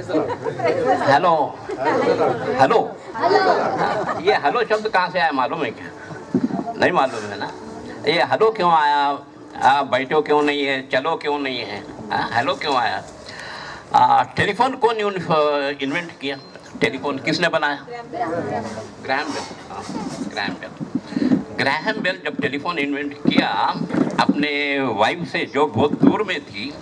Hello hello. ये hello शब्द कहाँ से आया मालूम है क्या? नहीं मालूम है ना। ये हेलो क्यों आया? बैठो क्यों नहीं है, चलो क्यों नहीं है, हेलो क्यों आया? टेलीफोन कौन इन्वेंट किया? टेलीफोन किसने बनाया? Graham Bell. Graham Bell. Graham Bell जब टेलीफोन इन्वेंट किया, अपने वाइफ से जो बहुत दूर में थी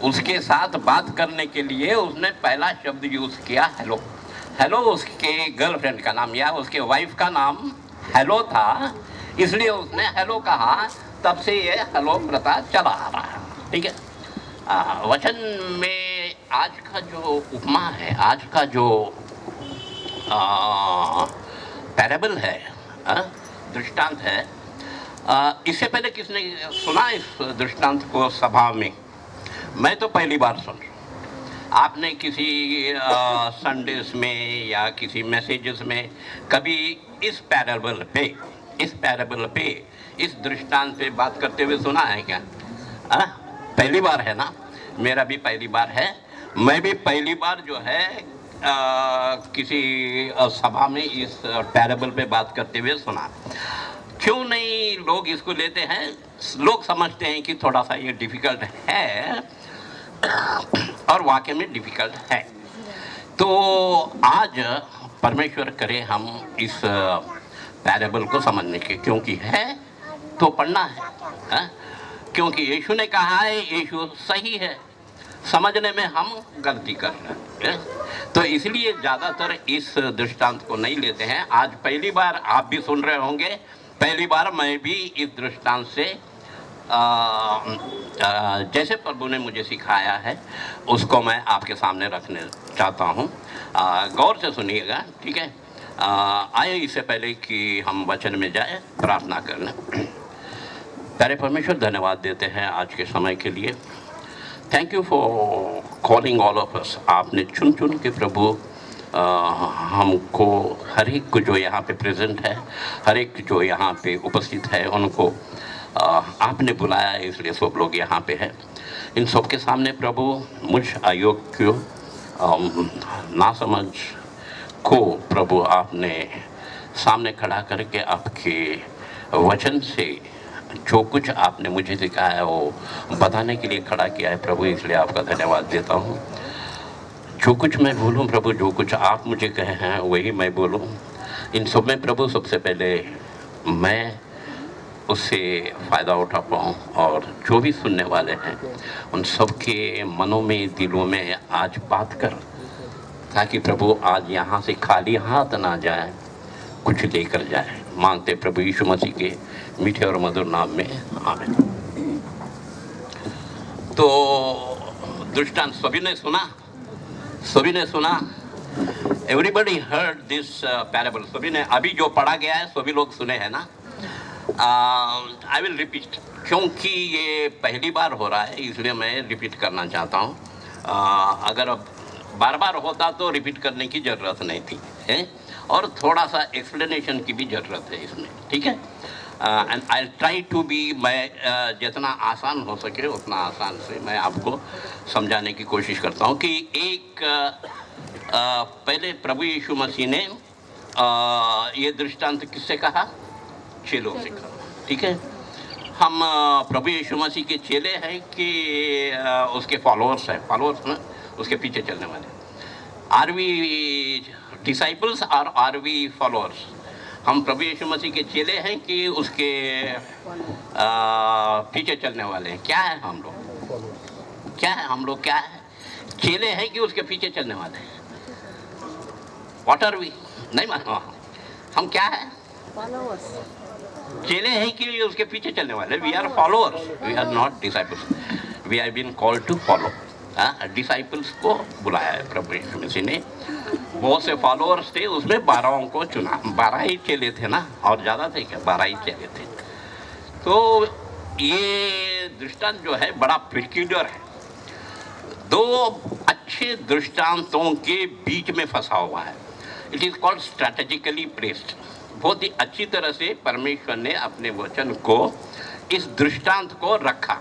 उसके साथ बात करने के लिए उसने पहला शब्द यूज किया हेलो। हेलो उसके गर्लफ्रेंड का नाम या उसके वाइफ का नाम हेलो था, इसलिए उसने हेलो कहा। तब से ये हेलो प्रथा चला आ रहा है। ठीक है। वचन में आज का जो उपमा है, आज का जो पैराबल है, दृष्टांत है, इससे पहले किसने सुना इस दृष्टांत को सभा में? मैं तो पहली बार सुन रहा हूँ। आपने किसी संडेस में या किसी मैसेजेस में कभी इस पैराबल पे इस दृष्टांत पे बात करते हुए सुना है क्या? पहली बार है ना? मेरा भी पहली बार है। मैं भी पहली बार जो है किसी सभा में इस पैराबल पे बात करते हुए सुना। क्यों नहीं लोग इसको लेते हैं? लोग समझते हैं कि थोड़ा सा ये डिफिकल्ट है, और वाकई में डिफिकल्ट है। तो आज परमेश्वर करे हम इस पैराबल को समझने के, क्योंकि है तो पढ़ना है, क्योंकि यीशु ने कहा है, यीशु सही है, समझने में हम गलती कर रहे हैं। तो इसलिए ज़्यादातर इस दृष्टांत को नहीं लेते हैं। आज पहली बार आप भी सुन रहे होंगे, पहली बार मैं भी इस दृष्टांत से जैसे प्रभु ने मुझे सिखाया है उसको मैं आपके सामने रखने चाहता हूँ। गौर से सुनिएगा, ठीक है? आइए इससे पहले कि हम वचन में जाए, प्रार्थना कर लें। प्यारे परमेश्वर, धन्यवाद देते हैं आज के समय के लिए। Thank you for calling all of us. आपने चुन चुन के प्रभु हमको, हर एक को जो यहाँ पे प्रेजेंट है, हर एक जो यहाँ पे उपस्थित है, उनको आपने बुलाया है, इसलिए सब लोग यहाँ पे हैं। इन सब के सामने प्रभु मुझ अयोग्य ना समझ को प्रभु आपने सामने खड़ा करके आपके वचन से जो कुछ आपने मुझे सिखाया है वो बताने के लिए खड़ा किया है प्रभु, इसलिए आपका धन्यवाद देता हूँ। जो कुछ मैं बोलूँ प्रभु, जो कुछ आप मुझे कहे हैं वही मैं बोलूँ। इन सब में प्रभु सबसे पहले मैं उससे फ़ायदा उठा पाऊँ, और जो भी सुनने वाले हैं उन सब के मनों में, दिलों में आज बात कर, ताकि प्रभु आज यहाँ से खाली हाथ ना जाए, कुछ लेकर जाए। मांगते प्रभु यीशु मसीह के मीठे और मधुर नाम में, आमीन। तो दृष्टांत सभी ने सुना, सभी ने सुना। Everybody heard this parable. सभी ने, अभी जो पढ़ा गया है सभी लोग सुने हैं ना? आई विल रिपीट, क्योंकि ये पहली बार हो रहा है इसलिए मैं रिपीट करना चाहता हूँ। अगर अब बार बार होता तो रिपीट करने की ज़रूरत नहीं थी, है? और थोड़ा सा एक्सप्लेनेशन की भी ज़रूरत है इसमें, ठीक है? And I try to be, मैं जितना आसान हो सके उतना आसान से मैं आपको समझाने की कोशिश करता हूँ कि एक पहले प्रभु यीशु मसीह ने ये दृष्टांत किससे कहा? चेलों से कहा, ठीक है? हम प्रभु यीशु मसीह के चेले हैं कि उसके फॉलोअर्स हैं? फॉलोअर्स ना, उसके पीछे चलने वाले। आर वी डिसाइपल्स और आर वी फॉलोअर्स? हम प्रभु यीशु मसीह के चेले हैं कि उसके पीछे चलने वाले हैं? क्या है हम लोग? क्या है हम लोग? क्या है? चेले हैं कि उसके पीछे चलने वाले हैं? What are we? नहीं मानो हम क्या है? चेले हैं कि उसके पीछे चलने वाले? We are followers, we are not disciples. We have been called to follow. Disciples को बुलाया है प्रभु यीशु मसीह ने। बहुत से फॉलोअर्स थे, उसमें 12 को चुना। 12 ही चेले थे ना, और ज़्यादा थे क्या? 12 ही चेले थे। तो ये दृष्टांत जो है बड़ा पेक्यूलियर है, दो अच्छे दृष्टांतों के बीच में फंसा हुआ है। It is called strategically placed. बहुत ही अच्छी तरह से परमेश्वर ने अपने वचन को, इस दृष्टांत को रखा।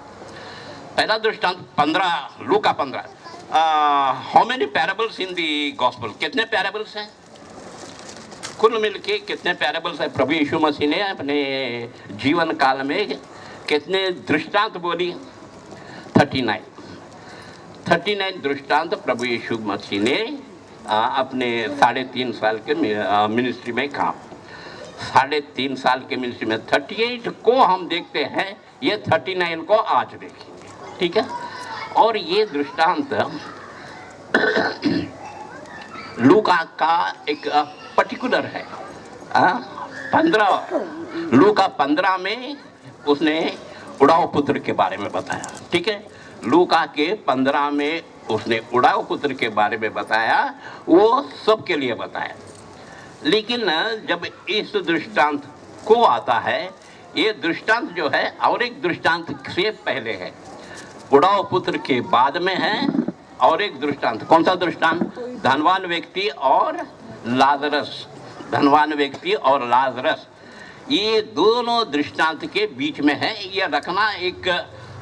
पहला दृष्टांत 15, लूका 15 how many parables in the gospel? कितने पैराबल्स हैं कुल मिलके? कितने पैराबल्स है प्रभु यीशु मसीह ने अपने जीवन काल में कितने दृष्टांत बोली? 39 दृष्टांत प्रभु यीशु मसीह ने अपने 3.5 साल के मिनिस्ट्री में काम, 3.5 साल के मिनिस्ट्री में 38 को हम देखते हैं, ये 39 को आज देखेंगे, ठीक है। और ये दृष्टांत लूका का एक पर्टिकुलर है। 15 लूका 15 में उसने उड़ाऊ पुत्र के बारे में बताया, ठीक है। लूका के 15 में उसने उड़ाऊ पुत्र के बारे में बताया, वो सबके लिए बताया। लेकिन जब इस दृष्टांत को आता है, ये दृष्टांत जो है और एक दृष्टांत से पहले है, उड़ाऊ पुत्र के बाद में है और एक दृष्टांत। कौन सा दृष्टांत? धनवान व्यक्ति और लाजरस। धनवान व्यक्ति और लाजरस, ये दोनों दृष्टांत के बीच में है। ये रखना एक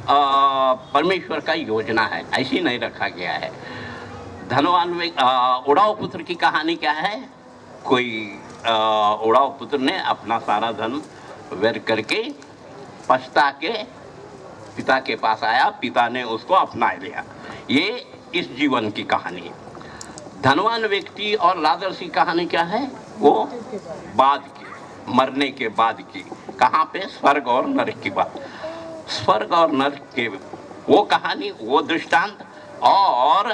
परमेश्वर का योजना है, ऐसी नहीं रखा गया है। धनवान उड़ाऊ पुत्र की कहानी क्या है? कोई उड़ाऊ पुत्र ने अपना सारा धन व्यर्थ करके पछता के पिता के पास आया, पिता ने उसको अपना लिया। ये इस जीवन की कहानी है। धनवान व्यक्ति और लाजरस की कहानी क्या है? वो बाद की, मरने के बाद की। कहाँ पे? स्वर्ग और नरक की बात। स्वर्ग और नरक के वो कहानी, वो दृष्टांत, और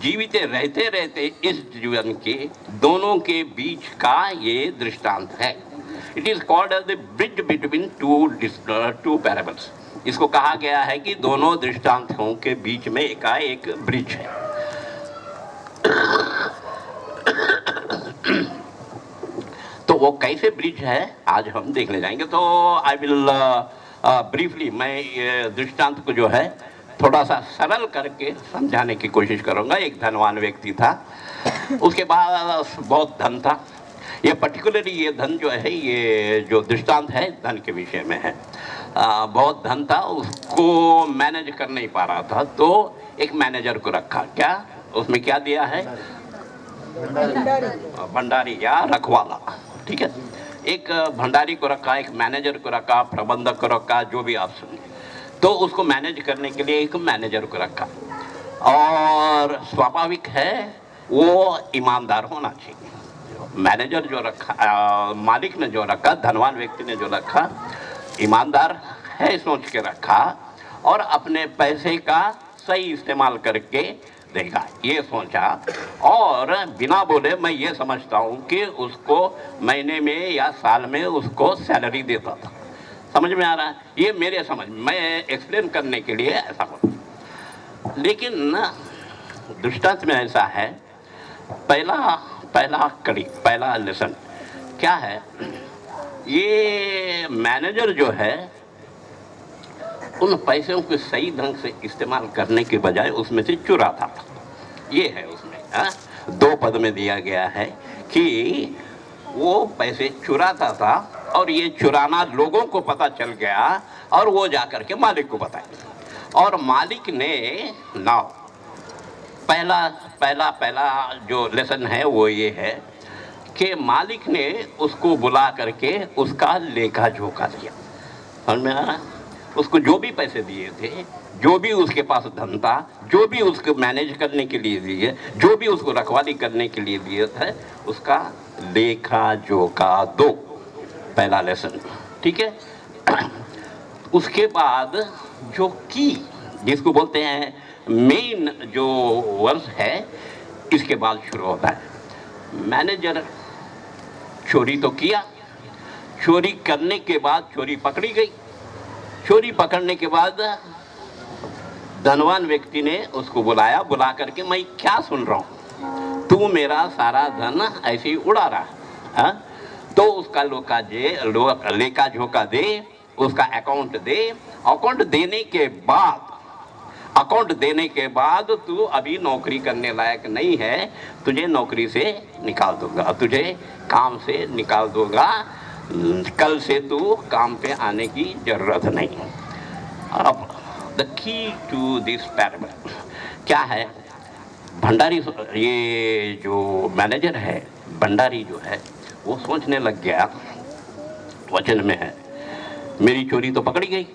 जीवित रहते रहते इस जीवन के दोनों के बीच का ये दृष्टांत है। It is called as the bridge between two parables. इसको कहा गया है कि दोनों दृष्टांतों के बीच में एक ब्रिज है। तो वो कैसे ब्रिज है आज हम देखने जाएंगे। तो आई विल ब्रीफली, मैं ये दृष्टांत को जो है थोड़ा सा सरल करके समझाने की कोशिश करूंगा। एक धनवान व्यक्ति था, उसके पास बहुत धन था। ये पर्टिकुलरली ये धन जो है, ये जो दृष्टांत है धन के विषय में है। बहुत धन था, उसको मैनेज कर नहीं पा रहा था, तो एक मैनेजर को रखा। क्या उसमें क्या दिया है? भंडारी या रखवाला, ठीक है। एक भंडारी को रखा, एक मैनेजर को रखा, प्रबंधक को रखा, जो भी आप सुनिए। तो उसको मैनेज करने के लिए एक मैनेजर को रखा, और स्वाभाविक है वो ईमानदार होना चाहिए। मैनेजर जो रखा, मालिक ने जो रखा, धनवान व्यक्ति ने जो रखा, ईमानदार है सोच के रखा, और अपने पैसे का सही इस्तेमाल करके देगा, ये सोचा। और बिना बोले मैं ये समझता हूँ कि उसको महीने में या साल में उसको सैलरी देता था। समझ में आ रहा है? ये मेरे समझ, मैं एक्सप्लेन करने के लिए ऐसा बोलता। लेकिन दृष्टांत में ऐसा है, पहला लेसन क्या है? ये मैनेजर जो है उन पैसों को सही ढंग से इस्तेमाल करने के बजाय उसमें से चुराता था। ये है उसमें 2 पद में दिया गया है कि वो पैसे चुराता था, और ये चुराना लोगों को पता चल गया, और वो जाकर के मालिक को बताया। और मालिक ने पहला जो लेसन है वो ये है कि मालिक ने उसको बुला करके उसका लेखा जोखा दिया। समझ में आ रहा? उसको जो भी पैसे दिए थे, जो भी उसके पास धन था, जो भी उसको मैनेज करने के लिए दिए, जो भी उसको रखवाली करने के लिए दिए थे, उसका लेखा जोखा दो। पहला लेसन, ठीक है। उसके बाद जो की, जिसको बोलते हैं मेन जो वर्ष है, इसके बाद शुरू होता है। मैनेजर चोरी तो किया, चोरी करने के बाद चोरी पकड़ी गई। चोरी पकड़ने के बाद धनवान व्यक्ति ने उसको बुलाया, बुला करके मैं क्या सुन रहा हूँ, तू मेरा सारा धन ऐसे ही उड़ा रहा है, तो उसका लेखा जोखा दे, उसका अकाउंट दे। अकाउंट देने के बाद तू अभी नौकरी करने लायक नहीं है, तुझे नौकरी से निकाल दूंगा, तुझे काम से निकाल दूंगा, कल से तू काम पे आने की जरूरत नहीं। अब the key to this parable क्या है? भंडारी, ये जो मैनेजर है भंडारी जो है, वो सोचने लग गया, वचन में है, मेरी चोरी तो पकड़ी गई,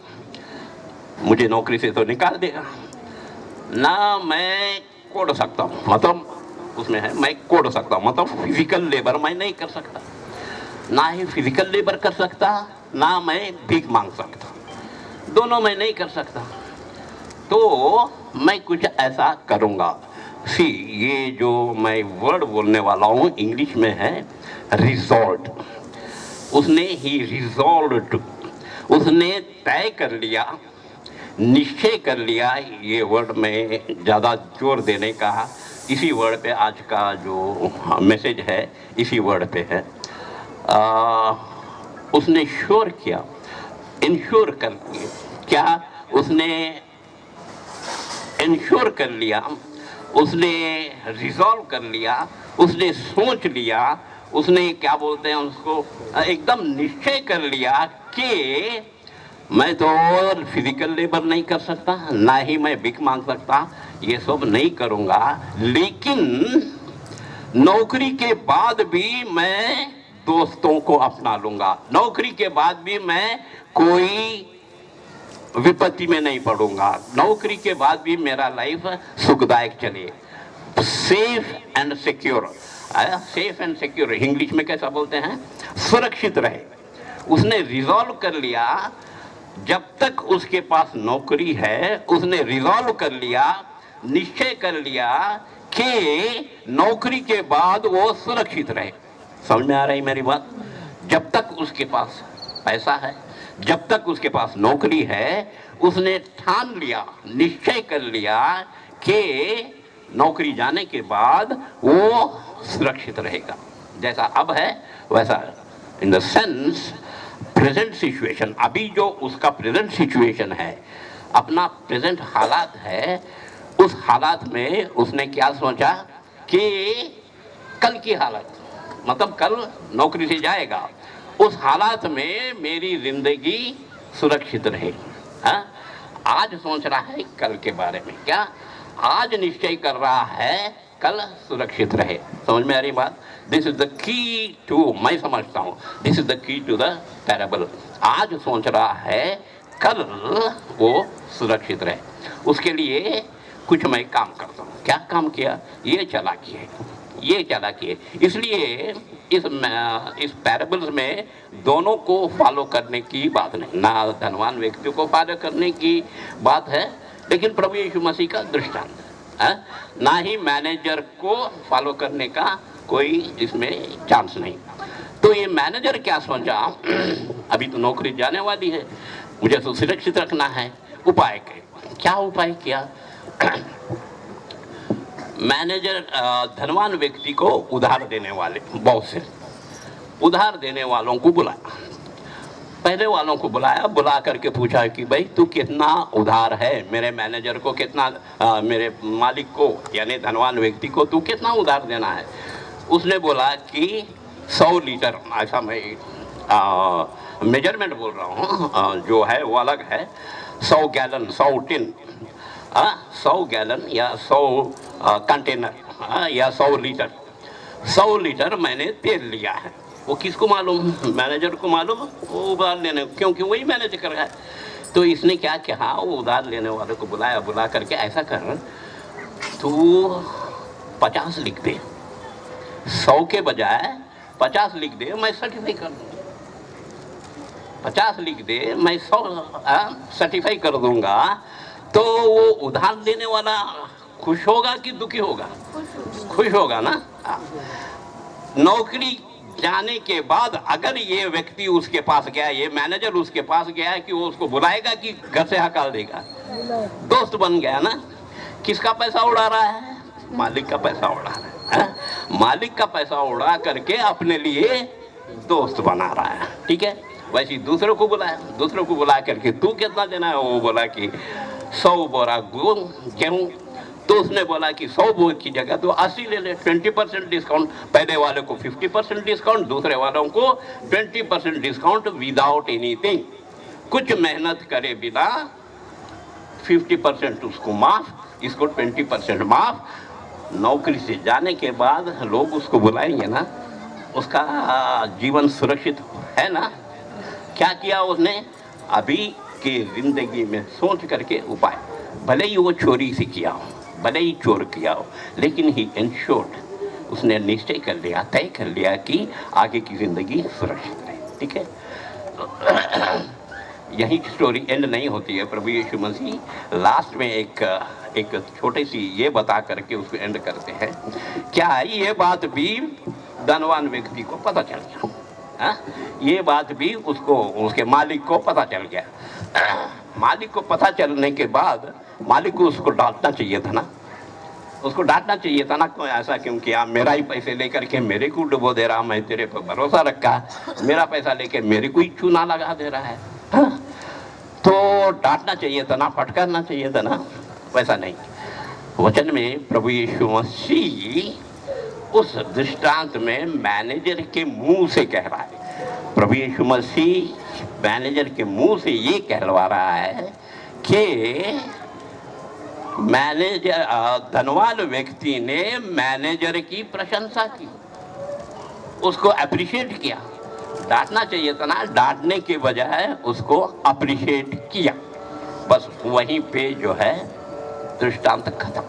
मुझे नौकरी से तो निकाल देगा ना, मैं कोड़ सकता हूँ, मतलब उसमें है मैं कोड़ सकता हूँ, मतलब फिजिकल लेबर मैं नहीं कर सकता, ना ही फिजिकल लेबर कर सकता, ना मैं भीख मांग सकता, दोनों मैं नहीं कर सकता। तो मैं कुछ ऐसा करूँगा। सी, ये जो मैं वर्ड बोलने वाला हूँ इंग्लिश में है रिजॉल्ट। उसने ही रिजॉल्व, उसने तय कर लिया, निश्चय कर लिया। ये वर्ड में ज़्यादा जोर देने का, इसी वर्ड पे आज का जो मैसेज है इसी वर्ड पे है। उसने श्योर किया, इंश्योर कर लिया, क्या उसने इंश्योर कर लिया, उसने रिजॉल्व कर लिया, उसने सोच लिया, उसने क्या बोलते हैं उसको, एकदम निश्चय कर लिया कि मैं तो फिजिकल लेबर नहीं कर सकता, ना ही मैं भीख मांग सकता, ये सब नहीं करूँगा, लेकिन नौकरी के बाद भी मैं दोस्तों को अपना लूँगा, नौकरी के बाद भी मैं कोई विपत्ति में नहीं पड़ूंगा, नौकरी के बाद भी मेरा लाइफ सुखदायक चले, safe and secure. Safe and secure English में कैसा बोलते हैं, सुरक्षित रहे। उसने रिजॉल्व कर लिया, जब तक उसके पास नौकरी है, उसने रिजॉल्व कर लिया, निश्चय कर लिया कि नौकरी के बाद वो सुरक्षित रहे। समझ में आ रही मेरी बात? जब तक उसके पास पैसा है, जब तक उसके पास नौकरी है, उसने ठान लिया, निश्चय कर लिया कि नौकरी जाने के बाद वो सुरक्षित रहेगा। जैसा अब है वैसा, in the sense present situation, अभी जो उसका प्रेजेंट सिचुएशन है, अपना प्रेजेंट हालात है, उस हालात में उसने क्या सोचा कि कल की हालत, मतलब कल नौकरी से जाएगा, उस हालात में मेरी जिंदगी सुरक्षित रहे। हाँ, आज सोच रहा है कल के बारे में, क्या आज निश्चय कर रहा है कल सुरक्षित रहे। समझ में आ रही बात? This is the key to, मैं समझता हूँ this is the key to the parable. आज सोच रहा है कल वो सुरक्षित रहे, उसके लिए कुछ मैं काम करता हूँ। क्या काम किया? ये चालाकी है, ये चालाकी है। इसलिए इस पैराबल्स में दोनों को फॉलो करने की बात नहीं, ना धनवान व्यक्ति को फॉलो करने की बात है, लेकिन प्रभु यीशु मसीह का दृष्टांत है, ना ही मैनेजर को फॉलो करने का कोई इसमें चांस नहीं। तो ये मैनेजर क्या सोचा, अभी तो नौकरी जाने वाली है, मुझे तो सुरक्षित रखना है। उपाय क्या उपाय किया? मैनेजर धनवान व्यक्ति को उधार देने वाले, बहुत से उधार देने वालों को बुलाया, पहले वालों को बुलाया, बुला करके पूछा कि भाई तू कितना उधार है, मेरे मैनेजर को कितना, मेरे मालिक को यानी धनवान व्यक्ति को तू कितना उधार देना है। उसने बोला कि 100 लीटर, ऐसा मैं मेजरमेंट बोल रहा हूँ, जो है वो अलग है, 100 गैलन, 100 टिन, 100 गैलन या 100 कंटेनर या 100 लीटर, 100 लीटर मैंने तेल लिया है। वो किसको मालूम? मैनेजर को मालूम, वो उधार लेने, क्योंकि वही मैनेज कर रहा है। तो इसने क्या किया, वो उधार लेने वाले को बुलाया, बुला करके ऐसा कर, तू 50 लिख दे, 100 के बजाय 50 लिख दे, मैं सर्टिफाई कर दूंगा, 50 लिख दे, मैं 100 सर्टिफाई कर दूंगा। तो वो उधार देने वाला खुश होगा कि दुखी होगा? खुश होगा ना। नौकरी जाने के बाद अगर ये व्यक्ति उसके पास गया, ये मैनेजर उसके पास गया है, कि वो उसको बुलाएगा कि घर से हकाल देगा? दोस्त बन गया ना। किसका पैसा उड़ा रहा है? मालिक का पैसा उड़ा रहा है, मालिक का पैसा उड़ा करके अपने लिए दोस्त बना रहा है। ठीक है, वैसे दूसरे को बुलाया, दूसरे को बुला करके तू कितना देना है? वो बोला कि 100 बोरा गेहूँ। तो उसने बोला कि 100 बोर की जगह तो 80 ले ले, 20% डिस्काउंट, पहले वाले को 50% डिस्काउंट, दूसरे वालों को 20% डिस्काउंट विदाउट एनीथिंग, कुछ मेहनत करे बिना 50% उसको माफ, इसको 20% माफ। नौकरी से जाने के बाद लोग उसको बुलाएंगे ना, उसका जीवन सुरक्षित है ना? क्या किया उसने? अभी की जिंदगी में सोच करके उपाय, भले ही वो चोरी से किया हो, भले ही चोर किया हो, लेकिन ही इंश्योर्ड, उसने निश्चय कर लिया, तय कर लिया कि आगे की जिंदगी सुरक्षित रहे। ठीक है, यही स्टोरी एंड नहीं होती है। प्रभु यीशु मसीह लास्ट में एक छोटी सी ये बता करके उसको एंड करते हैं। क्या ये बात भी धनवान व्यक्ति को पता चल गया? हाँ, ये बात भी उसको, उसके मालिक को पता चल गया। मालिक को पता चलने के बाद मालिक को उसको डांटना चाहिए था ना, उसको डांटना चाहिए था ना, कोई ऐसा क्यों किया? मेरा ही पैसे लेकर के मेरे को डुबो दे रहा, मैं तेरे पर भरोसा रखा, मेरा पैसा लेके मेरे को ही चूना लगा दे रहा है। हाँ? तो डांटना चाहिए था ना, फटकारना चाहिए था ना, वैसा नहीं। वचन में प्रभु यीशु मसीह उस दृष्टांत में मैनेजर के मुंह से कह रहा है, प्रभु यीशु मसीह मैनेजर के मुंह से ये कहलवा रहा है कि मैनेजर, धनवान व्यक्ति ने मैनेजर की प्रशंसा की, उसको अप्रिशिएट किया। डांटना चाहिए था ना, डांटने के बजाय उसको अप्रिशिएट किया। बस वहीं पे जो है दृष्टांत खत्म।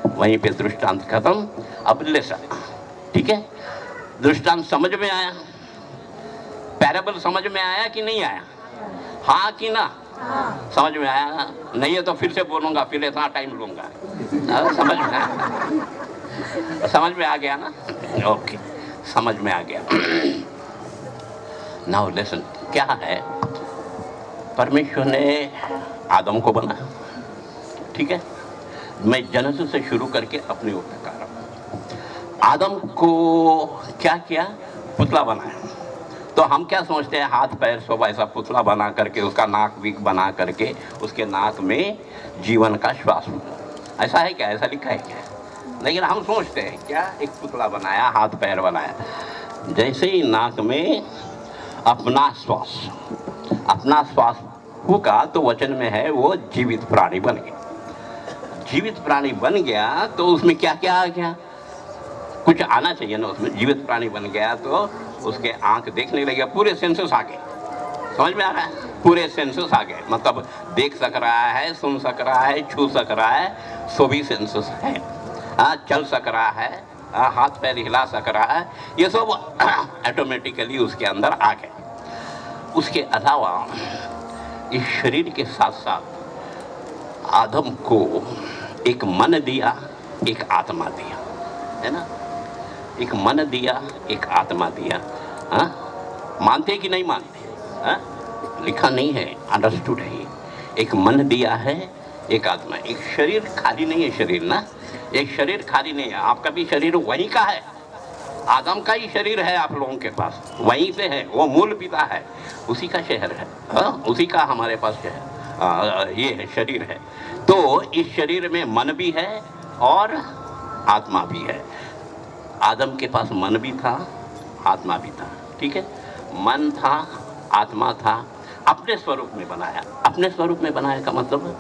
वहीं पे दृष्टांत खत्म। अब लेसन, ठीक है? दृष्टांत समझ में आया? पैराबल समझ में आया कि नहीं आया? हाँ कि ना? समझ में आया? नहीं है तो फिर से बोलूंगा, फिर इतना टाइम लूंगा। समझ में आया? समझ में आ गया ना? ओके, समझ में आ गया। नाउ लिसन, क्या है? परमेश्वर ने आदम को बनाया, ठीक है? मैं जेनेसिस से शुरू करके अपने ऊपर कर रहा हूँ। आदम को क्या किया? पुतला बनाया। तो हम क्या सोचते हैं? हाथ पैर सब ऐसा पुतला बना करके, उसका नाक वीक बना करके, उसके नाक में जीवन का श्वास, ऐसा है क्या? ऐसा लिखा है क्या? लेकिन हम सोचते हैं क्या? एक पुतला बनाया, हाथ पैर बनाया। जैसे ही नाक में अपना श्वास फूका तो वचन में है वो जीवित प्राणी बन गया। जीवित प्राणी बन गया तो उसमें क्या क्या आ गया? कुछ आना चाहिए ना उसमें। जीवित प्राणी बन गया तो उसके आंख देखने लगे, पूरे सेंसेस आ गए। समझ में आ रहा है? पूरे सेंसेस आ गए, मतलब देख सक रहा है, सुन सक रहा है, छू सक रहा है, सभी सेंसेस है। चल सक रहा है, हाथ पैर हिला सक रहा है, ये सब ऑटोमेटिकली उसके अंदर आ गए। उसके अलावा इस शरीर के साथ साथ आदम को एक मन दिया, एक आत्मा दिया, है ना? एक मन दिया, एक आत्मा दिया। मानते कि नहीं मानते? लिखा नहीं है, अंडरस्टूड है। एक मन दिया है, एक आत्मा। एक शरीर खाली नहीं है, शरीर ना, एक शरीर खाली नहीं है। आपका भी शरीर वहीं का है, आदम का ही शरीर है आप लोगों के पास, वहीं से है, वो मूल पिता है, उसी का शहर है। उसी का हमारे पास शहर, ये है, शरीर है। तो इस शरीर में मन भी है और आत्मा भी है। आदम के पास मन भी था, आत्मा भी था, ठीक है? मन था, आत्मा था, अपने स्वरूप में बनाया। अपने स्वरूप में बनाया का मतलब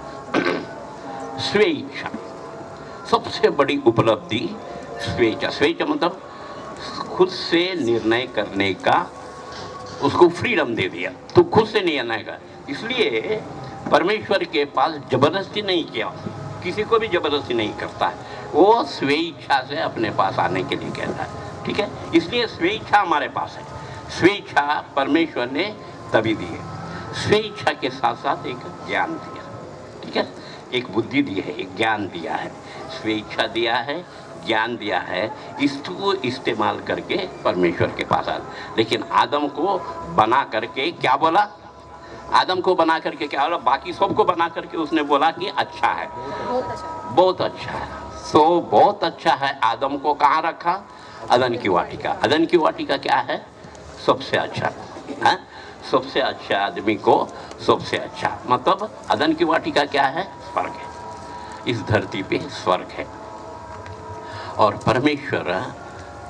स्वेच्छा। सबसे बड़ी उपलब्धि स्वेच्छा। स्वेच्छा मतलब खुद से निर्णय करने का, उसको फ्रीडम दे दिया, तो खुद से निर्णय का। इसलिए परमेश्वर के पास जबरदस्ती नहीं किया, किसी को भी जबरदस्ती नहीं करता है, वो स्वेच्छा से अपने पास आने के लिए कहता है, ठीक है? इसलिए स्वेच्छा हमारे पास है। स्वेच्छा परमेश्वर ने तभी दी है। स्वेच्छा के साथ साथ एक ज्ञान दिया, ठीक है? एक बुद्धि दी है, एक ज्ञान दिया है। स्वेच्छा दिया है, ज्ञान दिया है, इसको इस्तेमाल करके परमेश्वर के पास आ। लेकिन आदम को बना करके क्या बोला? आदम को बना करके क्या बोला? बाकी सबको बना करके उसने बोला कि अच्छा है, बहुत अच्छा है। सो बहुत अच्छा है। आदम को कहाँ रखा? अदन की वाटिका। अदन की वाटिका क्या है? सबसे अच्छा है। सबसे अच्छा आदमी को सबसे अच्छा, मतलब अदन की वाटिका क्या है? स्वर्ग है। इस धरती पे स्वर्ग है। और परमेश्वर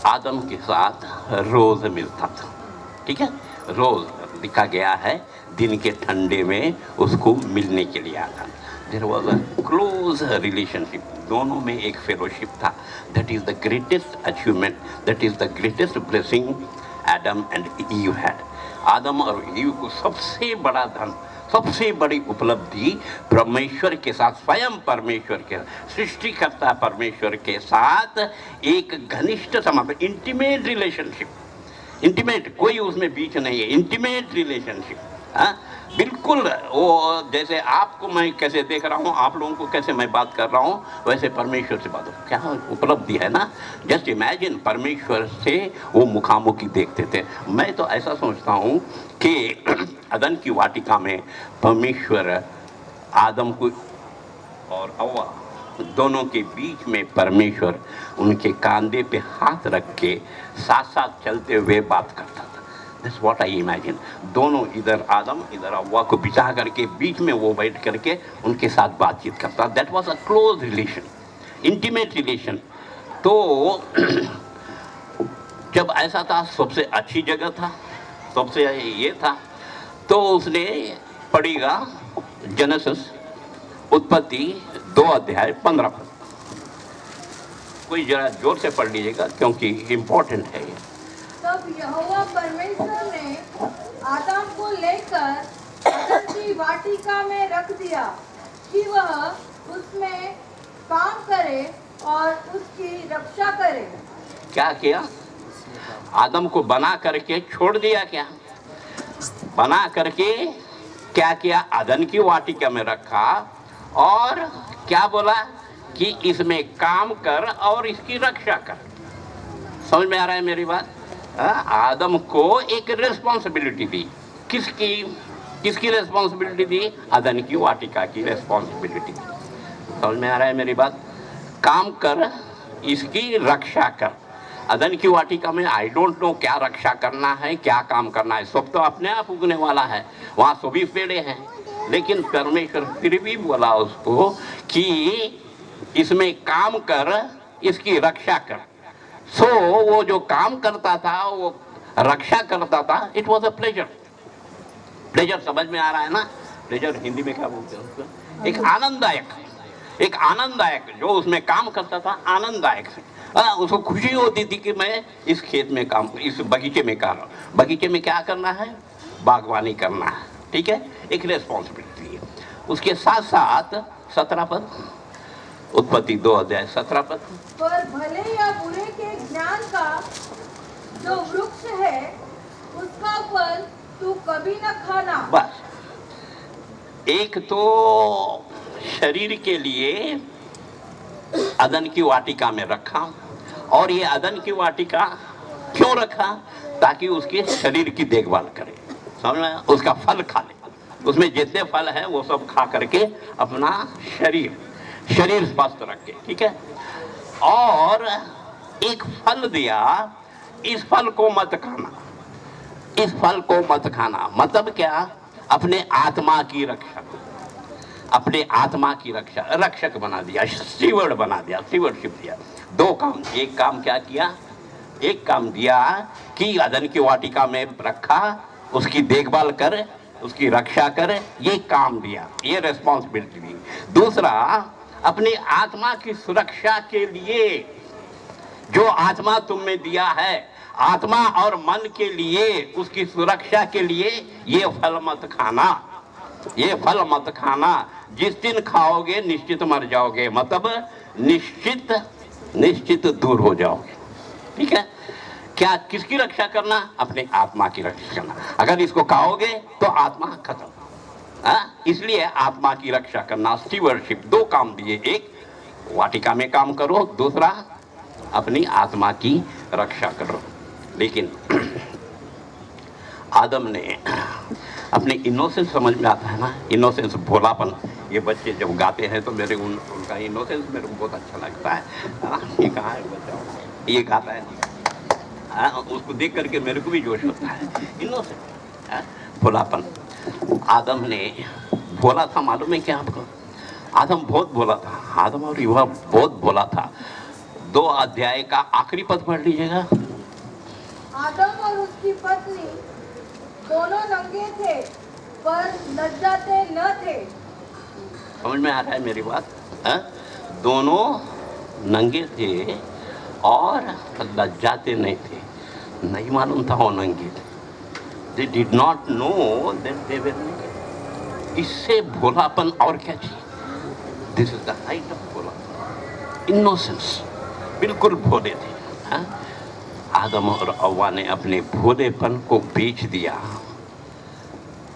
आदम के साथ रोज मिलता था, ठीक है? रोज लिखा गया है, दिन के ठंडे में उसको मिलने के लिए आता। There was a close relationship. दोनों में एक फेलोशिप था. That is the greatest achievement, that is the greatest blessing Adam and Eve had. आदम और ईव को सबसे बड़ा धन, सबसे बड़ी उपलब्धि परमेश्वर के साथ, स्वयं परमेश्वर के, सृष्टिकर्ता परमेश्वर के साथ एक घनिष्ठ संबंध, इंटीमेट रिलेशनशिप. इंटीमेट, कोई उसमें बीच नहीं है, इंटीमेट रिलेशनशिप. हाँ, बिल्कुल. वो जैसे आपको मैं कैसे देख रहा हूँ, आप लोगों को कैसे मैं बात कर रहा हूँ, वैसे परमेश्वर से बात हो. क्या उपलब्धि है ना. जस्ट इमेजिन, परमेश्वर से वो मुखामुखी देखते थे. मैं तो ऐसा सोचता हूँ कि अदन की वाटिका में परमेश्वर आदम को और हव्वा दोनों के बीच में परमेश्वर उनके कांधे पे हाथ रख के साथ साथ चलते हुए बात करता था. That's what I imagine. दोनों, इधर आदम इधर हव्वा को बिछा करके बीच में वो बैठ करके उनके साथ बातचीत करता. That was a close relation, intimate relation. तो जब ऐसा था, सबसे अच्छी जगह था, सबसे ये था, तो उसने पढ़ेगा जेनेसिस, उत्पत्ति 2 अध्याय 15 पद. कोई जरा जोर से पढ़ लीजिएगा क्योंकि इम्पोर्टेंट है ये. तब यहोवा परमेश्वर ने आदम को लेकर अदन की वाटिका में रख दिया कि वह उसमें काम करे और उसकी रक्षा करे. क्या किया? आदम को बना करके छोड़ दिया. क्या बना करके क्या किया? अदन की वाटिका में रखा और क्या बोला कि इसमें काम कर और इसकी रक्षा कर. समझ में आ रहा है मेरी बात? आदम को एक रिस्पॉन्सिबिलिटी दी. किसकी किसकी रिस्पॉन्सिबिलिटी दी? अदन की वाटिका की रिस्पॉन्सिबिलिटी. समझ में आ रहा है मेरी बात? काम कर, इसकी रक्षा कर. अदन की वाटिका में आई डोंट नो क्या रक्षा करना है, क्या काम करना है. सब तो अपने आप उगने वाला है, वहाँ सभी पेड़े हैं. लेकिन परमेश्वर फिर भी बोला उसको कि इसमें काम कर, इसकी रक्षा कर. सो वो जो काम करता था, वो रक्षा करता था. It was a pleasure. Pleasure समझ में आ रहा है ना? प्लेजर हिंदी में क्या बोलते हैं उसको? एक आनंददायक, एक आनंददायक. जो उसमें काम करता था आनंददायक से. उसको खुशी होती थी कि मैं इस खेत में काम, इस बगीचे में कर रहा हूँ. बगीचे में क्या करना है? बागवानी करना है. ठीक है, एक रिस्पॉन्सिबिलिटी है. उसके साथ साथ 17 पद, उत्पत्ति 2 अध्याय 17 पद. पर भले या बुरे के ज्ञान का जो वृक्ष है उसका फल तू कभी न खाना. बस, एक तो शरीर के लिए अदन की वाटिका में रखा. और ये अदन की वाटिका क्यों रखा? ताकि उसके शरीर की देखभाल करे. समझ में? उसका फल खा ले. उसमें जितने फल है वो सब खा करके अपना शरीर स्वस्थ रखे. ठीक है. और एक फल दिया, इस फल को मत खाना, इस फल को मत खाना. मतलब क्या? अपने आत्मा की रक्षा, अपने आत्मा की रक्षा, रक्षक बना दिया, स्टीवर्ड बना दिया, स्टीवर्डशिप दिया. 2 काम. एक काम क्या किया? एक काम दिया कि अदन की वाटिका में रखा, उसकी देखभाल कर, उसकी रक्षा कर. ये काम दिया, ये रिस्पॉन्सिबिलिटी दी. दूसरा, अपनी आत्मा की सुरक्षा के लिए जो आत्मा तुमने दिया है, आत्मा और मन के लिए, उसकी सुरक्षा के लिए ये फल मत खाना, ये फल मत खाना. जिस दिन खाओगे निश्चित मर जाओगे. मतलब निश्चित दूर हो जाओगे. ठीक है. क्या? किसकी रक्षा करना? अपने आत्मा की रक्षा करना. अगर इसको खाओगे तो आत्मा खत्म. इसलिए आत्मा की रक्षा करना, स्टीवर्डशिप. 2 काम दिए. एक, वाटिका में काम करो. दूसरा, अपनी आत्मा की रक्षा करो. लेकिन आदम ने अपने इनोसेंस, समझ में आता है ना, इनोसेंस, भोलापन. ये बच्चे जब गाते हैं तो मेरे उनका इनोसेंस मेरे को बहुत अच्छा लगता है. ये कहाँ है बच्चा? ये गाता है. उसको देख करके मेरे को भी जोश होता है. इनोसेंस, भोलापन. आदम ने बोला था, मालूम है क्या आपको? आदम बहुत बोला था. आदम और युवा बहुत बोला था. 2 अध्याय का आखिरी पद पढ़ लीजिएगा. आदम और उसकी पत्नी दोनों नंगे थे पर लज्जाते न थे. समझ में आ रहा है मेरी बात? दोनों नंगे थे और लज्जाते नहीं थे, नहीं मालूम था वो नंगे थे। They did not know that they were naked. इससे भोलापन और क्या चाहिए? This is the height of भोलापन, इनोसेंस, बिल्कुल भोले थे। हाँ? आदम और हव्वा ने अपने भोलेपन को बेच दिया,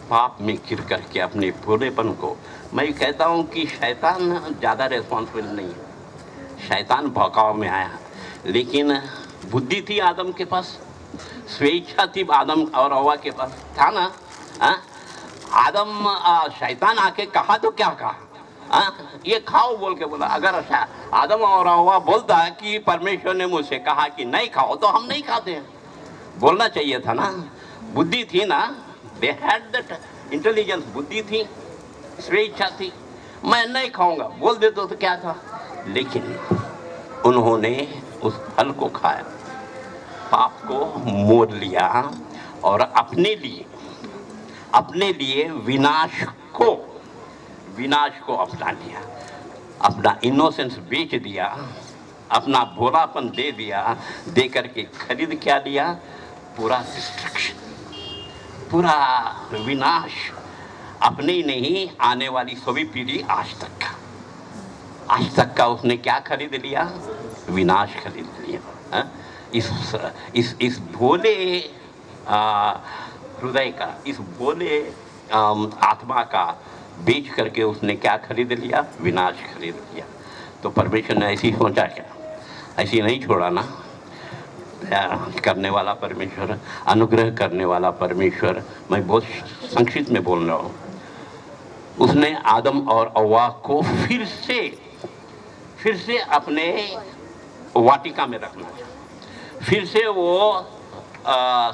पाप में गिर करके अपने भोलेपन को। मैं कहता हूँ कि शैतान ज़्यादा रिस्पॉन्सिबल नहीं है, शैतान भौकाव में आया, लेकिन बुद्धि थी आदम के पास, स्वेच्छा थी आदम और हव्वा के पास, था ना? हाँ? शैतान आके कहा तो क्या कहा? ये खाओ बोल के बोला। अगर आदम और हव्वा बोलता है कि परमेश्वर ने मुझसे कहा कि नहीं खाओ, तो हम नहीं खाते हैं। बोलना चाहिए था ना, बुद्धि थी ना, दे हैड दैट इंटेलिजेंस, बुद्धि थी, स्वेच्छा थी, मैं नहीं खाऊंगा बोल देते तो क्या था। लेकिन उन्होंने उस फल को खाया, पाप को मोल लिया और अपने लिए विनाश को अपना लिया, अपना इनोसेंस बेच दिया, अपना भोलापन दे दिया, दे करके खरीद क्या लिया? पूरा डिस्ट्रक्शन, पूरा विनाश, अपने ही नहीं आने वाली सभी पीढ़ी आज तक का उसने क्या खरीद लिया? विनाश खरीद लिया। हा? इस भोले हृदय का, इस भोले आत्मा का बेच करके उसने क्या खरीद लिया? विनाश खरीद लिया। तो परमेश्वर ने ऐसी सोचा क्या? ऐसी नहीं छोड़ा ना। करने वाला परमेश्वर, अनुग्रह करने वाला परमेश्वर, मैं बहुत संक्षिप्त में बोल रहा हूँ, उसने आदम और हव्वा को फिर से अपने वाटिका में रखना चाहा, फिर से वो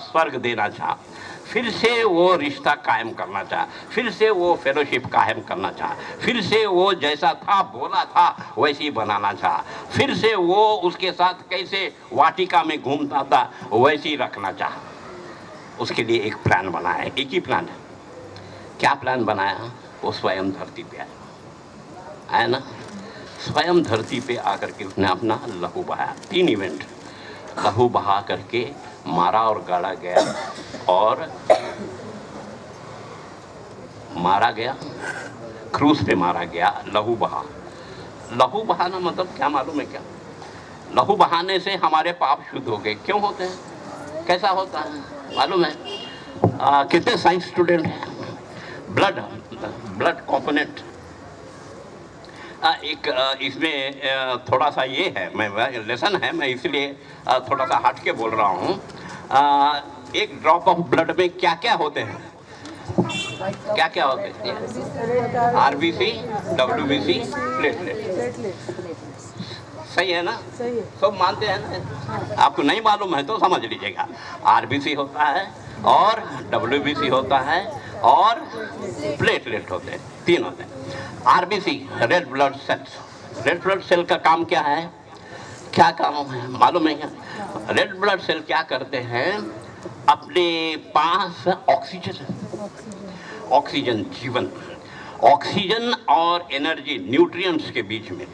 स्वर्ग देना चाहा, फिर से वो रिश्ता कायम करना चाहा, फिर से वो फेलोशिप कायम करना चाहा, फिर से वो जैसा था बोला था वैसे ही बनाना चाहा, फिर से वो उसके साथ कैसे वाटिका में घूमता था वैसे ही रखना चाहा। उसके लिए एक प्लान बनाया, एक ही प्लान है। क्या प्लान बनाया? वो स्वयं धरती पे आया ना, स्वयं धरती पे आकर के उसने अपना लहू बहाया। 3 इवेंट, लहू बहा करके मारा और गाड़ा गया, और मारा गया, क्रूस पे मारा गया, लहू बहाना मतलब क्या मालूम है क्या? लहू बहाने से हमारे पाप शुद्ध हो गए। क्यों होते हैं? कैसा होता है मालूम है? कितने साइंस स्टूडेंट हैं? ब्लड कंपोनेंट, इसमें थोड़ा सा ये है, मैं लेसन है, मैं इसलिए थोड़ा सा हट के बोल रहा हूँ। एक ड्रॉप ऑफ ब्लड में क्या क्या होते हैं? क्या होते हैं? RBC, WBC, platelet. सही है ना? सब मानते हैं ना? आपको नहीं मालूम है तो समझ लीजिएगा। आरबीसी होता है और डब्ल्यूबीसी होता है और प्लेटलेट होते हैं, 3 होते हैं। RBC, red blood cells. Red blood cell का काम क्या है? क्या काम है मालूम है क्या? रेड ब्लड सेल क्या करते हैं? अपने पास ऑक्सीजन जीवन, ऑक्सीजन और एनर्जी, न्यूट्रिएंट्स के बीच में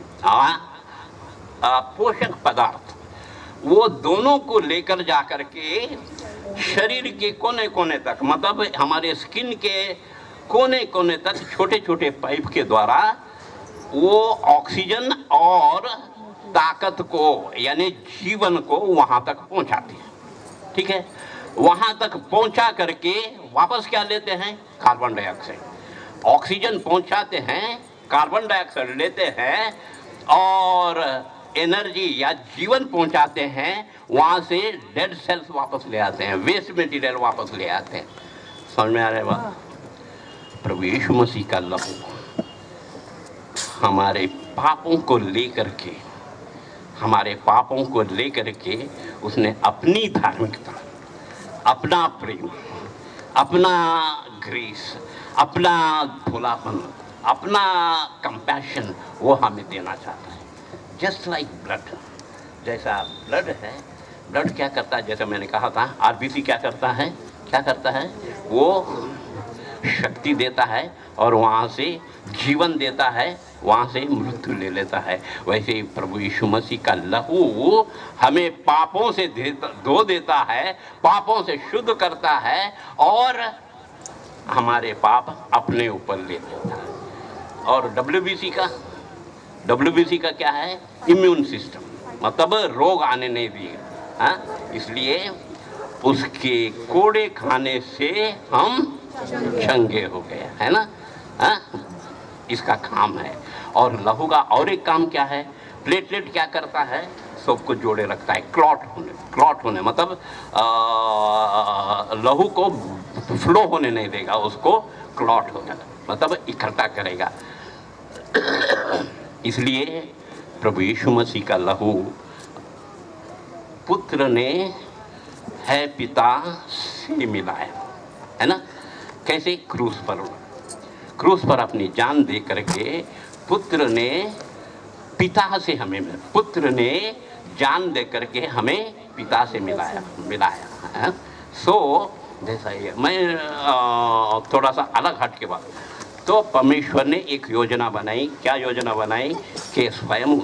पोषक पदार्थ, वो दोनों को लेकर जाकर के शरीर के कोने कोने तक, मतलब हमारे स्किन के कोने कोने तक छोटे छोटे पाइप के द्वारा वो ऑक्सीजन और ताकत को, यानी जीवन को वहां तक पहुंचाती है। ठीक है? वहां तक पहुंचा करके वापस क्या लेते हैं? Carbon dioxide. ऑक्सीजन पहुंचाते हैं, कार्बन डाइऑक्साइड लेते हैं, और एनर्जी या जीवन पहुंचाते हैं। वहां से डेड सेल्स वापस ले आते हैं, वेस्ट मटेरियल वापस ले आते हैं। समझ में आ रहा है बात? प्रभु यीशु मसीह का लहू हमारे पापों को लेकर के उसने अपनी धार्मिकता, अपना प्रेम, अपना ग्रेस, अपना भोलापन, अपना कंपैशन वो हमें देना चाहता है। जस्ट लाइक ब्लड, जैसा ब्लड है, ब्लड क्या करता है? जैसे मैंने कहा था, आरबीसी क्या करता है? वो शक्ति देता है और वहाँ से जीवन देता है, वहाँ से मृत्यु ले लेता है। वैसे ही प्रभु यीशु मसीह का लहू हमें पापों से धो देता है, पापों से शुद्ध करता है और हमारे पाप अपने ऊपर ले लेता है। और WBC का क्या है? इम्यून सिस्टम, मतलब रोग आने नहीं दिए। हाँ, इसलिए उसके कोड़े खाने से हम चंगे हो गए, है ना। हाँ, इसका काम है। और लहू का और एक काम क्या है? प्लेटलेट क्या करता है? सबको जोड़े रखता है, क्लॉट होने मतलब लहू को फ्लो होने नहीं देगा, उसको क्लॉट होगा मतलब इकट्ठा करेगा। इसलिए प्रभु यीशु मसीह का लहू पुत्र ने है पिता से मिलाया, है ना। कैसे? क्रूस पर अपनी जान दे करके पुत्र ने पिता से हमें पुत्र ने जान दे करके हमें पिता से मिलाया है। सो जैसा ये मैं थोड़ा सा अलग हट के बात, तो परमेश्वर ने एक योजना बनाई। क्या योजना बनाई? कि स्वयं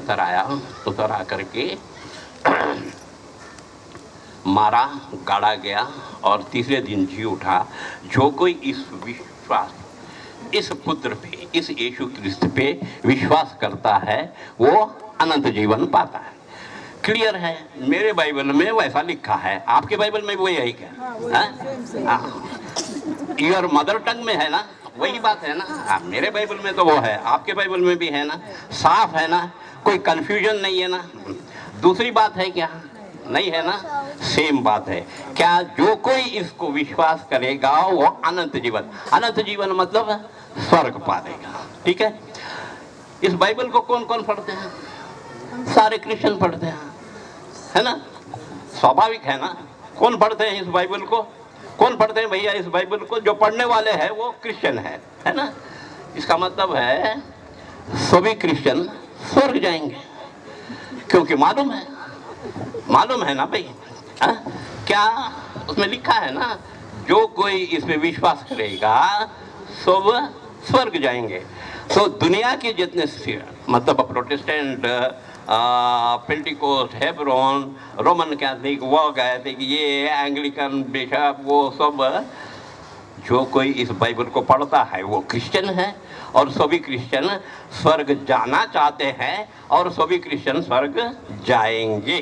उतर आ करके मारा, गाड़ा गया और तीसरे दिन जी उठा। जो कोई इस पुत्र पे, इस यीशु क्रिस्त पे विश्वास करता है वो अनंत जीवन पाता है। क्लियर है? मेरे बाइबल में वैसा लिखा है, आपके बाइबल में वही है क्या? योर मदर टंग में है ना, वही बात है ना। मेरे बाइबल में तो वो है, आपके बाइबल में भी है ना, साफ है ना, कोई कंफ्यूजन नहीं है ना। दूसरी बात है क्या? नहीं है ना, सेम बात है। क्या? जो कोई इसको विश्वास करेगा वो अनंत जीवन मतलब स्वर्ग पाएगा। ठीक है? इस बाइबल को कौन कौन पढ़ते हैं? सारे क्रिश्चियन पढ़ते हैं, है ना। स्वाभाविक है ना। कौन पढ़ते हैं इस बाइबल को? कौन पढ़ते हैं भैया इस बाइबल को? जो पढ़ने वाले हैं वो क्रिश्चियन है ना। इसका मतलब है सभी क्रिश्चियन स्वर्ग जाएंगे, क्योंकि मालूम है ना भाई। क्या उसमें लिखा है ना, जो कोई इसमें विश्वास करेगा सब स्वर्ग जाएंगे। तो दुनिया के जितने मतलब Protestant, Pentecost, Hebron, Roman Catholic, वो कहते कि ये एंग्लिकन बिशप, वो सब जो कोई इस बाइबल को पढ़ता है वो क्रिश्चियन है। और सभी क्रिश्चियन स्वर्ग जाना चाहते हैं और सभी क्रिश्चियन स्वर्ग जाएंगे,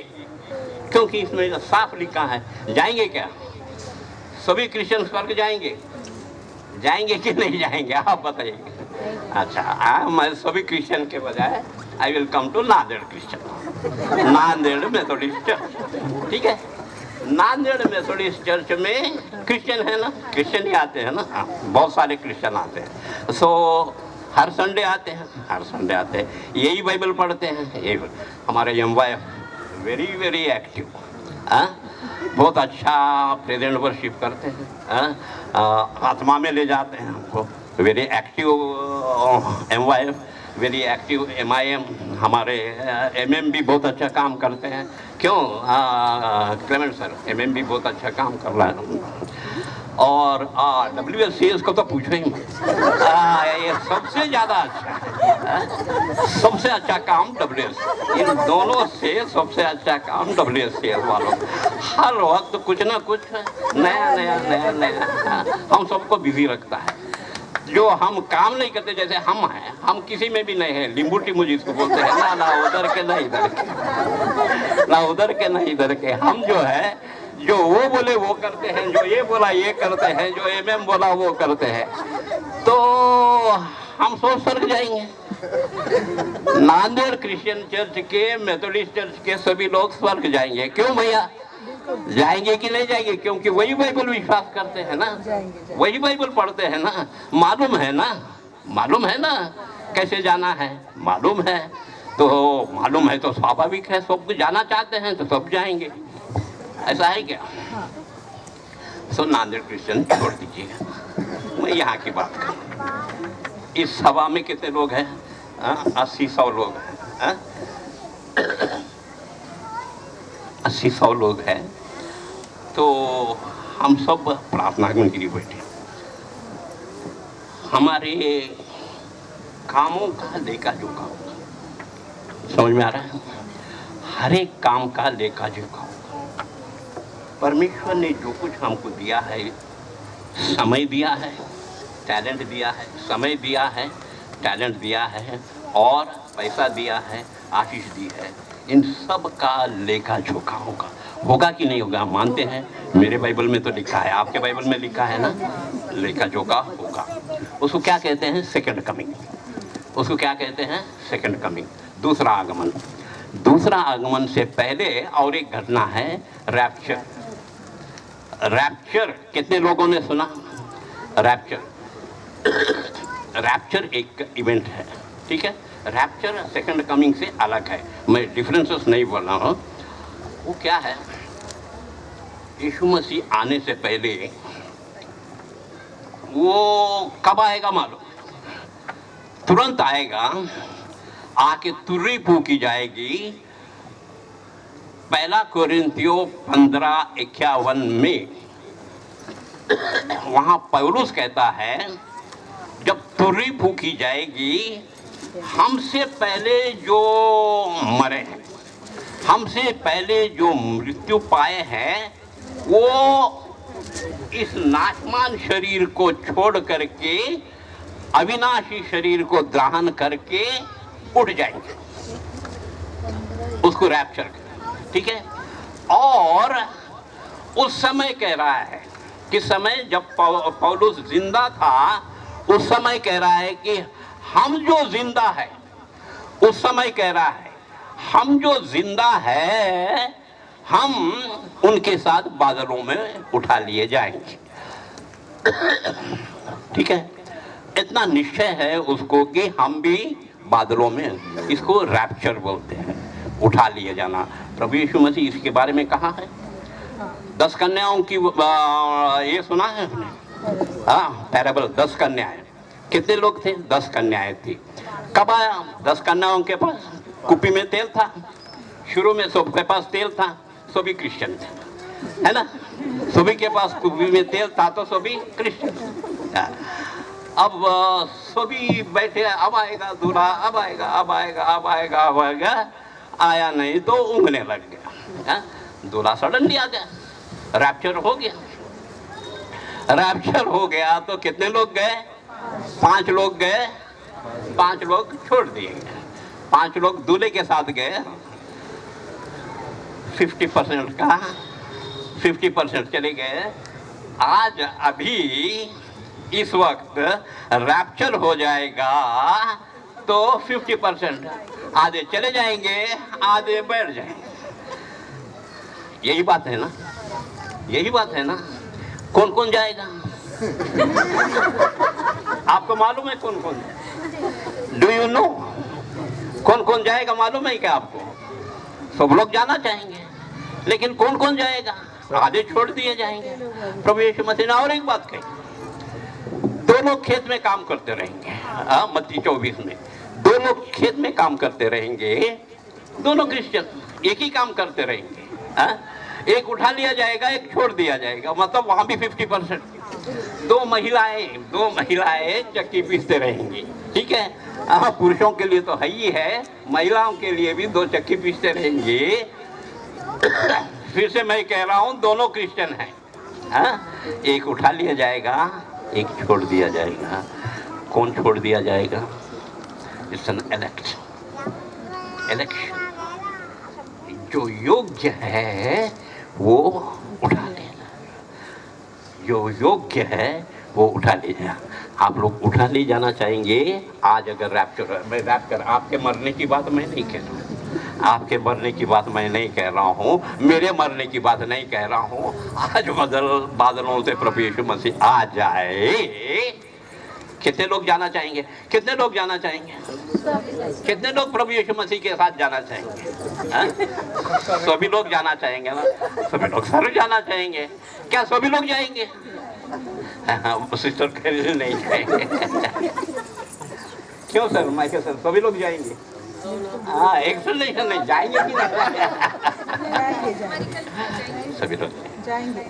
क्योंकि इसमें साफ लिखा है। जाएंगे क्या? सभी क्रिश्चियन स्वर्ग जाएंगे कि नहीं जाएंगे? आप बताइए। अच्छा, मैं सभी क्रिश्चियन के बजाय I will come to Nanded Christian, Nanded Methodist church. ठीक है? नांदेड़ मेथोडिस्ट चर्च में क्रिश्चियन है ना, क्रिश्चियन ही आते हैं ना। हाँ, बहुत सारे क्रिश्चियन आते हैं। सो हर संडे आते हैं, यही बाइबल पढ़ते हैं। यही हमारे MYF वेरी एक्टिव, बहुत अच्छा प्रेजेंट वर्शिप करते हैं, आत्मा में ले जाते हैं हमको। Very active MYF, very active MIM, हमारे MM भी बहुत अच्छा काम करते हैं। क्यों? क्लेमेंट सर MM भी बहुत अच्छा काम कर रहा है। और WSCS को तो पूछो ही मत, ये सबसे ज़्यादा अच्छा है। सबसे अच्छा काम WSCS, इन दोनों से सबसे अच्छा काम WSCS वालों। हर वक्त कुछ ना कुछ नया हम सबको बिजी रखता है। जो हम काम नहीं करते, जैसे हम हैं, हम किसी में भी नहीं है, लींबू टीमू जिसको बोलते हैं ना उधर के ना इधर के, ना उधर के ना इधर के। हम जो है, जो वो बोले वो करते हैं, जो ये बोला ये करते हैं, जो MM बोला वो करते हैं। तो हम सोच स्वर्ग जाएंगे। नांदेड़ क्रिश्चियन चर्च के, मेथोडिस्ट चर्च के सभी लोग स्वर्ग जाएंगे। क्यों भैया? जाएंगे कि नहीं जाएंगे? क्योंकि वही बाइबल विश्वास करते हैं ना, वही बाइबल पढ़ते हैं ना। मालूम है ना कैसे जाना है, मालूम है। तो मालूम है तो स्वाभाविक है, सब जाना चाहते हैं तो सब जाएंगे। ऐसा है क्या? सो नांदेड़ क्रिश्चियन छोड़ दीजिएगा, मैं यहाँ की बात करूँ। इस सभा में कितने लोग हैं? 80-100 लोग हैं। 80-100 लोग हैं। तो हम सब प्रार्थना में गिरी बैठे। हमारे कामों का लेखा जोखा होगा। समझ में आ रहा है? हर एक काम का लेखा जोखा होगा। परमेश्वर ने जो कुछ हमको दिया है, समय दिया है, टैलेंट दिया है, समय दिया है, टैलेंट दिया है और पैसा दिया है, आशीष दी है, इन सब का लेखा जोखा होगा। होगा कि नहीं होगा? मानते हैं? मेरे बाइबल में तो लिखा है, आपके बाइबल में लिखा है ना, लेखा जोखा होगा। उसको क्या कहते हैं? Second coming. उसको क्या कहते हैं? सेकंड कमिंग, दूसरा आगमन। दूसरा आगमन से पहले और एक घटना है, रैप्चर। रैप्चर कितने लोगों ने सुना? रैप्चर, रैप्चर एक इवेंट है, ठीक है? रैप्चर सेकंड कमिंग से अलग है, मैं डिफरेंसेस नहीं बोल रहा हूँ। वो क्या है? यीशु मसीह आने से पहले वो कब आएगा मालूम? तुरंत आएगा, आके तुर्री फूकी जाएगी। पहला कोरिन्थियों 15:51 में वहां पौलुस कहता है, जब तुर्री फूकी जाएगी, हमसे पहले जो मरे हैं, हमसे पहले जो मृत्यु पाए हैं, वो इस नाशमान शरीर को छोड़ करके अविनाशी शरीर को ग्रहण करके उठ जाएंगे। उसको रैप्चर, ठीक है? और उस समय कह रहा है, किस समय? जब पौलुस जिंदा था, उस समय कह रहा है कि हम जो जिंदा है, उस समय कह रहा है हम जो जिंदा है, हम उनके साथ बादलों में उठा लिए जाएंगे। ठीक है? इतना निश्चय है उसको कि हम भी बादलों में, इसको रैप्चर बोलते हैं, उठा लिए जाना। प्रभु यीशु मसीह इसके बारे में कहा है। 10 कन्याओं की ये सुना है आपने? हाँ, पैराबल 10 कन्याएं। कितने लोग थे? 10 कन्याएं थी। कब आया? 10 कन्याओं के पास कुप्पी में तेल था। शुरू में सबके पास तेल था, सभी क्रिश्चियन थे, है ना? सभी के पास कुप्पी में तेल था तो सभी क्रिश्चियन। अब सभी बैठे, अब आएगा दूल्हा, अब आएगा, अब आएगा, अब आएगा, अब आएगा। आया नहीं तो ऊँघने लग गया। दूल्हा सडनली आ गया, रैप्चर हो गया। रैप्चर हो गया तो कितने लोग गए? 5 लोग गए, 5 लोग छोड़ दिए गए। 5 लोग दूल्हे के साथ गए। 50% का 50% चले गए। आज अभी इस वक्त रैप्चर हो जाएगा तो 50% आधे चले जाएंगे, आधे बैठ जाएंगे। यही बात है ना? यही बात है ना? कौन कौन जाएगा? आपको मालूम है कौन कौन? डू यू नो कौन कौन जाएगा? मालूम है क्या आपको? सब लोग जाना चाहेंगे, लेकिन कौन कौन जाएगा? आधे छोड़ दिए जाएंगे। प्रभु यीशु मसीह ने और एक बात कही, 2 लोग खेत में काम करते रहेंगे। मत्ती 24 में 2 लोग खेत में काम करते रहेंगे, दोनों क्रिश्चियन एक ही काम करते रहेंगे। एक उठा लिया जाएगा, एक छोड़ दिया जाएगा, मतलब वहां भी 50%। 2 महिलाएं चक्की पीसते रहेंगी, ठीक है? पुरुषों के लिए तो है ही है, महिलाओं के लिए भी 2 चक्की पीसते रहेंगे। फिर से मैं कह रहा हूं, दोनों क्रिश्चियन हैं। एक उठा लिया जाएगा, एक छोड़ दिया जाएगा। कौन छोड़ दिया जाएगा? It's an election. जो योग्य है वो उठा लेना, जो योग्य है वो उठा ले जाना। आप लोग उठा ले जाना चाहेंगे? आज अगर रैप्चर, आपके मरने की बात मैं नहीं कह रहा हूँ, आपके मरने की बात मैं नहीं कह रहा हूँ, मेरे मरने की बात नहीं कह रहा हूँ। आज बादलों से प्रभु यीशु मसीह आ जाए, कितने लोग जाना चाहेंगे? कितने लोग जाना चाहेंगे? कितने लोग प्रभु यीशु मसीह के साथ जाना चाहेंगे? सभी लोग जाना चाहेंगे ना? सभी लोग सर जाना चाहेंगे। क्या सभी लोग जाएंगे? सिस्टर कह रही नहीं जाएंगे। क्यों सर? माइकल सर, सभी लोग जाएंगे? हाँ, एक्सप्लेनेशन नहीं, जाएंगे कि नहीं? सभी लोग जाएंगे।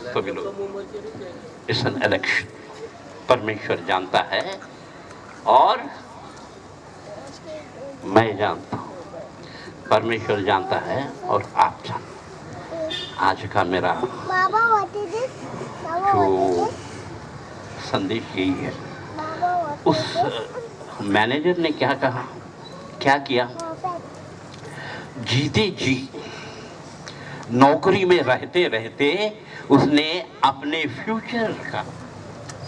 सभी लोग। It's an election. परमेश्वर जानता है और मैं जानता हूँ, परमेश्वर जानता है और आप जानते हैं। आज का मेरा जो संदेश यही है। उस मैनेजर ने क्या कहा, क्या किया? जीते जी नौकरी में रहते रहते उसने अपने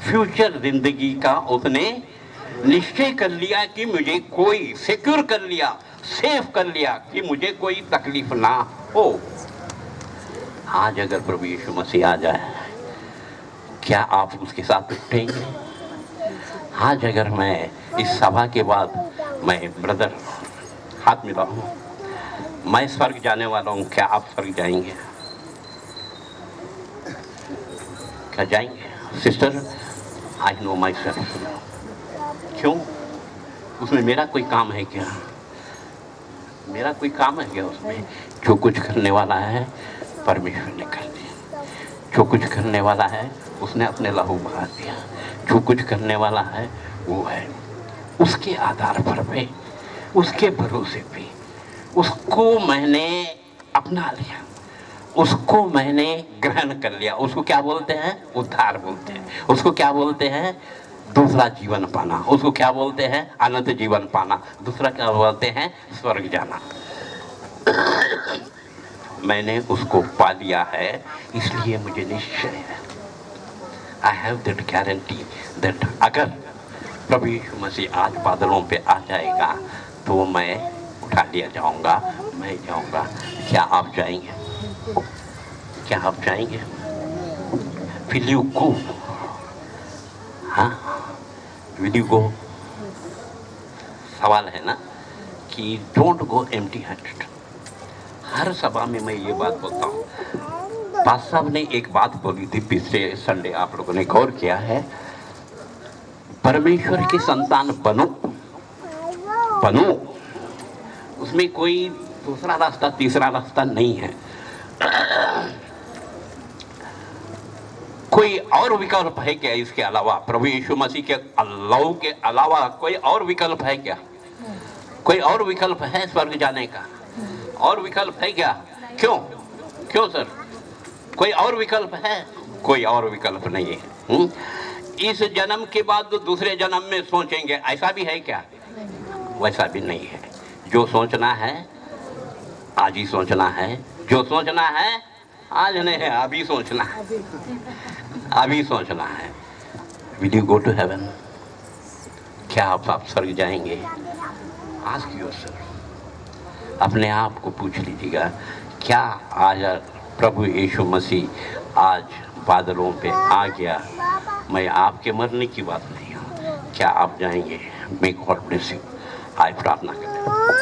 फ्यूचर जिंदगी का उसने निश्चय कर लिया कि मुझे कोई सिक्योर कर लिया, सेफ कर लिया कि मुझे कोई तकलीफ ना हो। आज अगर प्रभु यीशु मसीह आ जाए, क्या आप उसके साथ उठेंगे? आज अगर मैं इस सभा के बाद मैं ब्रदर हाथ मिला हूँ, मैं स्वर्ग जाने वाला हूँ, क्या आप स्वर्ग जाएंगे? क्या जाएंगे? Sister, I know my self. क्यों? उसमें मेरा कोई काम है क्या? मेरा कोई काम है क्या उसमें? जो कुछ करने वाला है परमेश्वर ने कर दिया। जो कुछ करने वाला है उसने अपने लहू बहा दिया। जो कुछ करने वाला है वो है। उसके आधार पर पे, उसके भरोसे पे उसको मैंने अपना लिया, उसको मैंने ग्रहण कर लिया। उसको क्या बोलते हैं? उद्धार बोलते हैं। उसको क्या बोलते हैं? दूसरा जीवन पाना। उसको क्या बोलते हैं? अनंत जीवन पाना। दूसरा क्या बोलते हैं? स्वर्ग जाना। मैंने उसको पा लिया है, इसलिए मुझे निश्चय है, I have that guarantee that अगर प्रभु यीशु मसीह आज बादलों पे आ जाएगा तो मैं उठा लिया जाऊंगा, मैं जाऊंगा। क्या आप जाएंगे? क्या आप जाएंगे? विल यू गो? हाँ, विल यू गो? सवाल है ना कि डोंट गो एम्प्टी हैंडेड। हर सभा में मैं ये बात बोलता हूँ। पास्टर साहब ने एक बात बोली थी पिछले संडे, आप लोगों ने गौर किया है? परमेश्वर की संतान बनो, बनो। उसमें कोई दूसरा रास्ता, तीसरा रास्ता नहीं है। कोई और विकल्प है क्या इसके अलावा? प्रभु यीशु मसीह के अल्लाह के अलावा कोई और विकल्प है क्या? कोई और विकल्प है स्वर्ग जाने का? और विकल्प है क्या? क्यों? क्यों सर? कोई और विकल्प है? कोई और विकल्प नहीं है। इस जन्म के बाद दूसरे जन्म में सोचेंगे, ऐसा भी है क्या? वैसा भी नहीं है। जो सोचना है आज ही सोचना है। जो सोचना है आज नहीं है, अभी सोचना है, अभी सोचना है। Will you go to heaven? क्या आप स्वर्ग जाएंगे? आस्क योरसेल्फ, अपने आप को पूछ लीजिएगा, क्या आज प्रभु यीशु मसीह आज बादलों पे आ गया? मैं आपके मरने की बात नहीं हूँ, क्या आप जाएंगे? May God bless you. आज प्रार्थना करें।